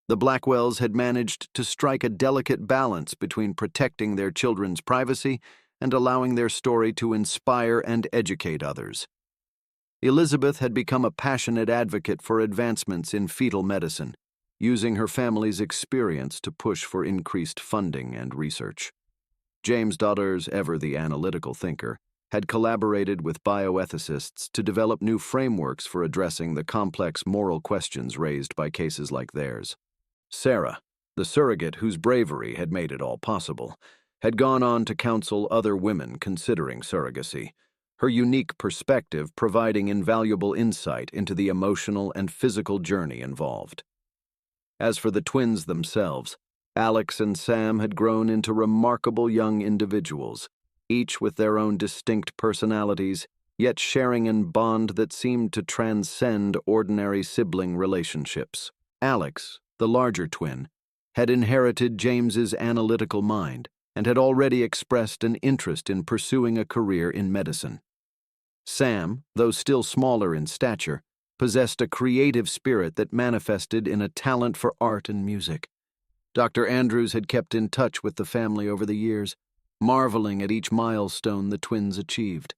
The Blackwells had managed to strike a delicate balance between protecting their children's privacy and allowing their story to inspire and educate others. Elizabeth had become a passionate advocate for advancements in fetal medicine, using her family's experience to push for increased funding and research. James Daughters, ever the analytical thinker, had collaborated with bioethicists to develop new frameworks for addressing the complex moral questions raised by cases like theirs. Sarah, the surrogate whose bravery had made it all possible, had gone on to counsel other women considering surrogacy, her unique perspective providing invaluable insight into the emotional and physical journey involved. As for the twins themselves, Alex and Sam had grown into remarkable young individuals, each with their own distinct personalities, yet sharing a bond that seemed to transcend ordinary sibling relationships. Alex, the larger twin, had inherited James's analytical mind and had already expressed an interest in pursuing a career in medicine. Sam, though still smaller in stature, possessed a creative spirit that manifested in a talent for art and music. Dr. Andrews had kept in touch with the family over the years, marveling at each milestone the twins achieved.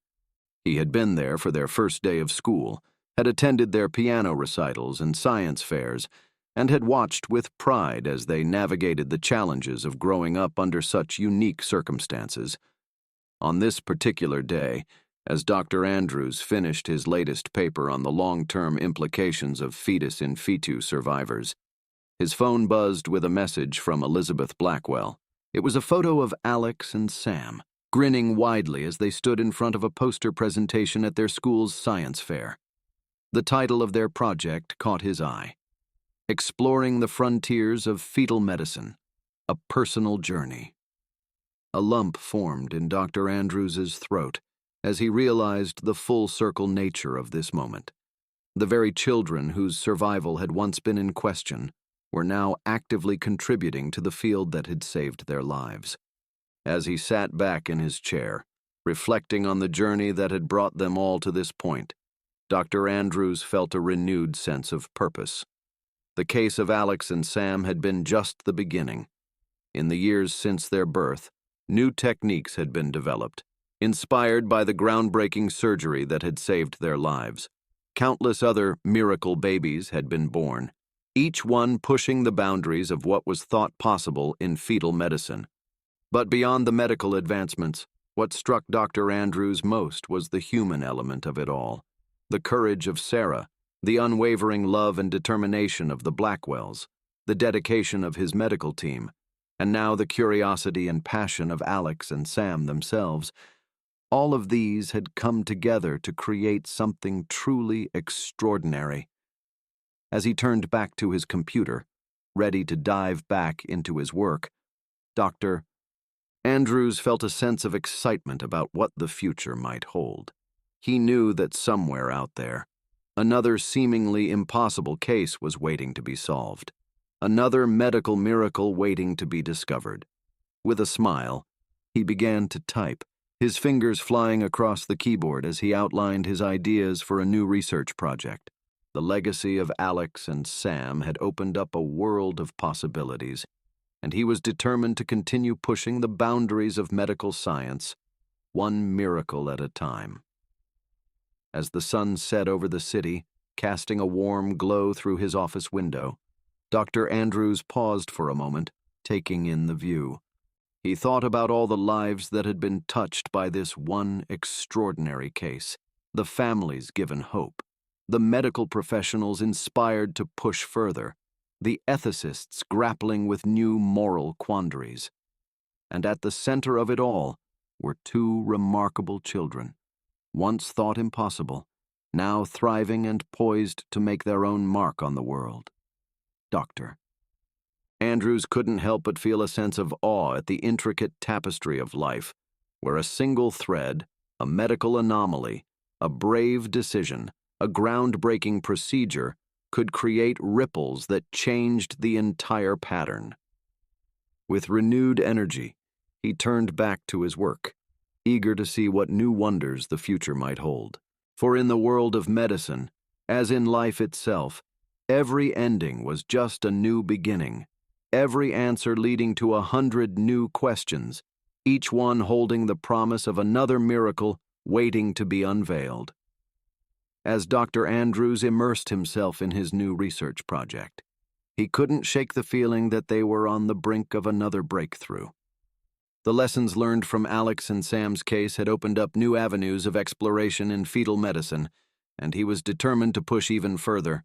He had been there for their first day of school, had attended their piano recitals and science fairs, and had watched with pride as they navigated the challenges of growing up under such unique circumstances. On this particular day, as Dr. Andrews finished his latest paper on the long-term implications of fetus in fetu survivors, his phone buzzed with a message from Elizabeth Blackwell. It was a photo of Alex and Sam, grinning widely as they stood in front of a poster presentation at their school's science fair. The title of their project caught his eye: Exploring the Frontiers of Fetal Medicine, a Personal Journey. A lump formed in Dr. Andrews's throat as he realized the full-circle nature of this moment. The very children whose survival had once been in question were now actively contributing to the field that had saved their lives. As he sat back in his chair, reflecting on the journey that had brought them all to this point, Dr. Andrews felt a renewed sense of purpose. The case of Alex and Sam had been just the beginning. In the years since their birth, new techniques had been developed, inspired by the groundbreaking surgery that had saved their lives. Countless other miracle babies had been born, each one pushing the boundaries of what was thought possible in fetal medicine. But beyond the medical advancements, what struck Dr. Andrews most was the human element of it all. The courage of Sarah, the unwavering love and determination of the Blackwells, the dedication of his medical team, and now the curiosity and passion of Alex and Sam themselves. All of these had come together to create something truly extraordinary. As he turned back to his computer, ready to dive back into his work, Dr. Andrews felt a sense of excitement about what the future might hold. He knew that somewhere out there, another seemingly impossible case was waiting to be solved, another medical miracle waiting to be discovered. With a smile, he began to type, his fingers flying across the keyboard as he outlined his ideas for a new research project. The legacy of Alex and Sam had opened up a world of possibilities, and he was determined to continue pushing the boundaries of medical science, one miracle at a time. As the sun set over the city, casting a warm glow through his office window, Dr. Andrews paused for a moment, taking in the view. He thought about all the lives that had been touched by this one extraordinary case, the families given hope, the medical professionals inspired to push further, the ethicists grappling with new moral quandaries. And at the center of it all were two remarkable children, once thought impossible, now thriving and poised to make their own mark on the world. Dr. Andrews couldn't help but feel a sense of awe at the intricate tapestry of life, where a single thread, a medical anomaly, a brave decision, a groundbreaking procedure could create ripples that changed the entire pattern. With renewed energy, he turned back to his work, eager to see what new wonders the future might hold. For in the world of medicine, as in life itself, every ending was just a new beginning, every answer leading to 100 new questions, each one holding the promise of another miracle waiting to be unveiled. As Dr. Andrews immersed himself in his new research project, he couldn't shake the feeling that they were on the brink of another breakthrough. The lessons learned from Alex and Sam's case had opened up new avenues of exploration in fetal medicine, and he was determined to push even further.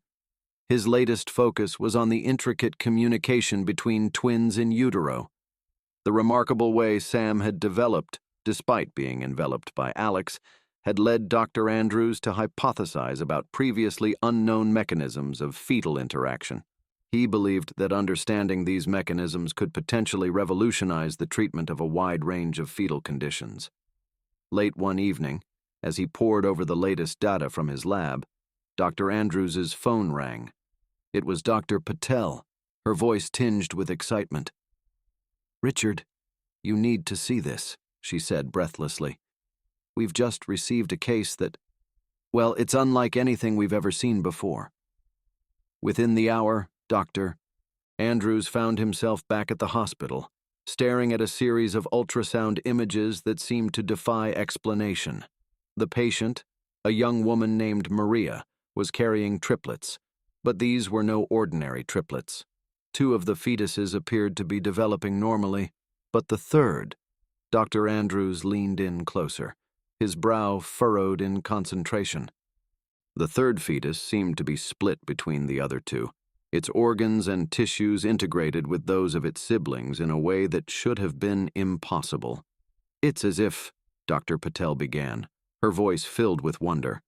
His latest focus was on the intricate communication between twins in utero. The remarkable way Sam had developed, despite being enveloped by Alex, had led Dr. Andrews to hypothesize about previously unknown mechanisms of fetal interaction. He believed that understanding these mechanisms could potentially revolutionize the treatment of a wide range of fetal conditions. Late one evening, as he pored over the latest data from his lab, Dr. Andrews's phone rang. It was Dr. Patel, her voice tinged with excitement. "Richard, you need to see this," she said breathlessly. "We've just received a case that, well, it's unlike anything we've ever seen before." Within the hour, Dr. Andrews found himself back at the hospital, staring at a series of ultrasound images that seemed to defy explanation. The patient, a young woman named Maria, was carrying triplets, but these were no ordinary triplets. 2 of the fetuses appeared to be developing normally, but the third— Dr. Andrews leaned in closer, his brow furrowed in concentration. The third fetus seemed to be split between the other 2, its organs and tissues integrated with those of its siblings in a way that should have been impossible. "It's as if," Dr. Patel began, her voice filled with wonder.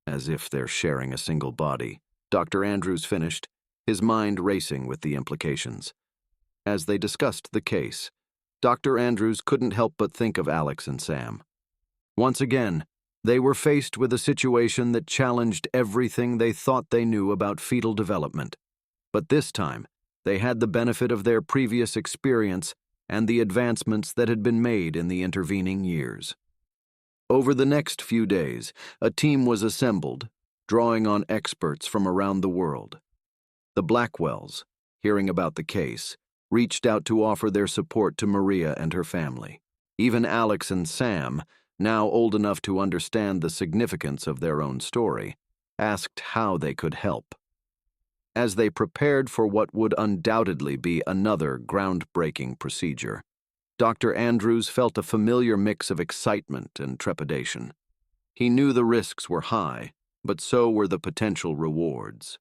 "As if they're sharing a single body," Dr. Andrews finished, his mind racing with the implications. As they discussed the case, Dr. Andrews couldn't help but think of Alex and Sam. Once again, they were faced with a situation that challenged everything they thought they knew about fetal development. But this time, they had the benefit of their previous experience and the advancements that had been made in the intervening years. Over the next few days, a team was assembled, drawing on experts from around the world. The Blackwells, hearing about the case, reached out to offer their support to Maria and her family. Even Alex and Sam, now old enough to understand the significance of their own story, asked how they could help. As they prepared for what would undoubtedly be another groundbreaking procedure, Dr. Andrews felt a familiar mix of excitement and trepidation. He knew the risks were high, but so were the potential rewards.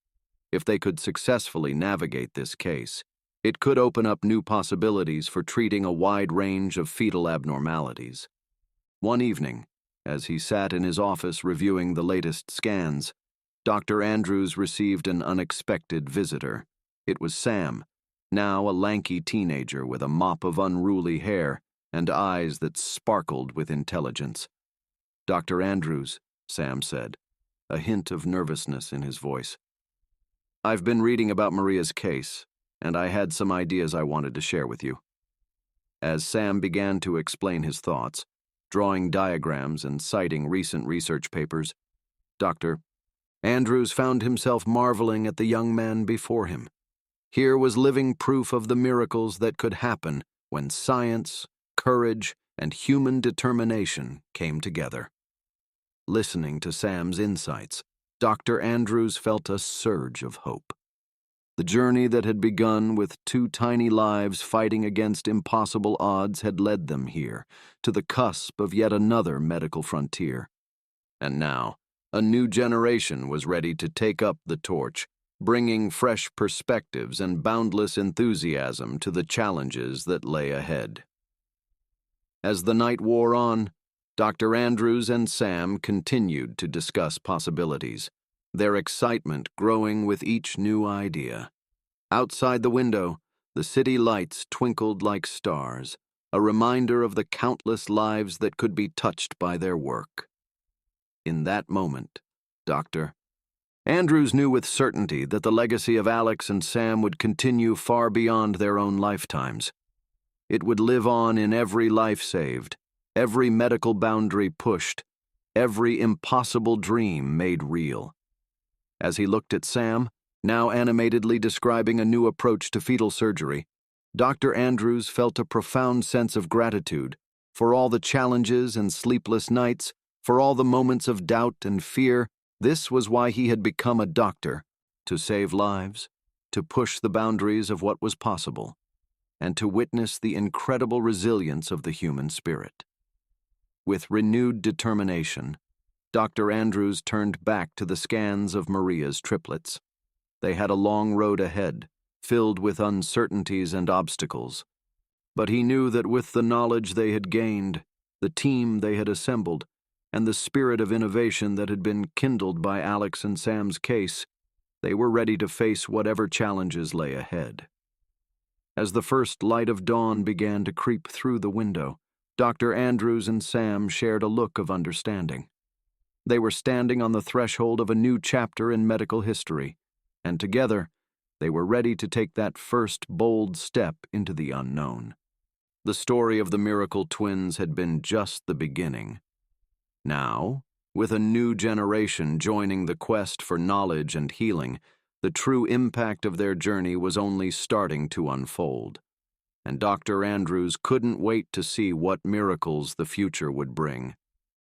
If they could successfully navigate this case, it could open up new possibilities for treating a wide range of fetal abnormalities. One evening, as he sat in his office reviewing the latest scans, Dr. Andrews received an unexpected visitor. It was Sam, now a lanky teenager with a mop of unruly hair and eyes that sparkled with intelligence. "Dr. Andrews," Sam said, a hint of nervousness in his voice. "I've been reading about Maria's case, and I had some ideas I wanted to share with you." As Sam began to explain his thoughts, drawing diagrams and citing recent research papers, Dr. Andrews found himself marveling at the young man before him. Here was living proof of the miracles that could happen when science, courage, and human determination came together. Listening to Sam's insights, Dr. Andrews felt a surge of hope. The journey that had begun with 2 tiny lives fighting against impossible odds had led them here, to the cusp of yet another medical frontier. And now, a new generation was ready to take up the torch, bringing fresh perspectives and boundless enthusiasm to the challenges that lay ahead. As the night wore on, Dr. Andrews and Sam continued to discuss possibilities, their excitement growing with each new idea. Outside the window, the city lights twinkled like stars, a reminder of the countless lives that could be touched by their work. In that moment, Dr. Andrews knew with certainty that the legacy of Alex and Sam would continue far beyond their own lifetimes. It would live on in every life saved, every medical boundary pushed, every impossible dream made real. As he looked at Sam, now animatedly describing a new approach to fetal surgery, Dr. Andrews felt a profound sense of gratitude for all the challenges and sleepless nights, for all the moments of doubt and fear. This was why he had become a doctor, to save lives, to push the boundaries of what was possible, and to witness the incredible resilience of the human spirit. With renewed determination, Dr. Andrews turned back to the scans of Maria's triplets. They had a long road ahead, filled with uncertainties and obstacles. But he knew that with the knowledge they had gained, the team they had assembled, and the spirit of innovation that had been kindled by Alex and Sam's case, they were ready to face whatever challenges lay ahead. As the first light of dawn began to creep through the window, Dr. Andrews and Sam shared a look of understanding. They were standing on the threshold of a new chapter in medical history, and together, they were ready to take that first bold step into the unknown. The story of the miracle twins had been just the beginning. Now, with a new generation joining the quest for knowledge and healing, the true impact of their journey was only starting to unfold. And Dr. Andrews couldn't wait to see what miracles the future would bring.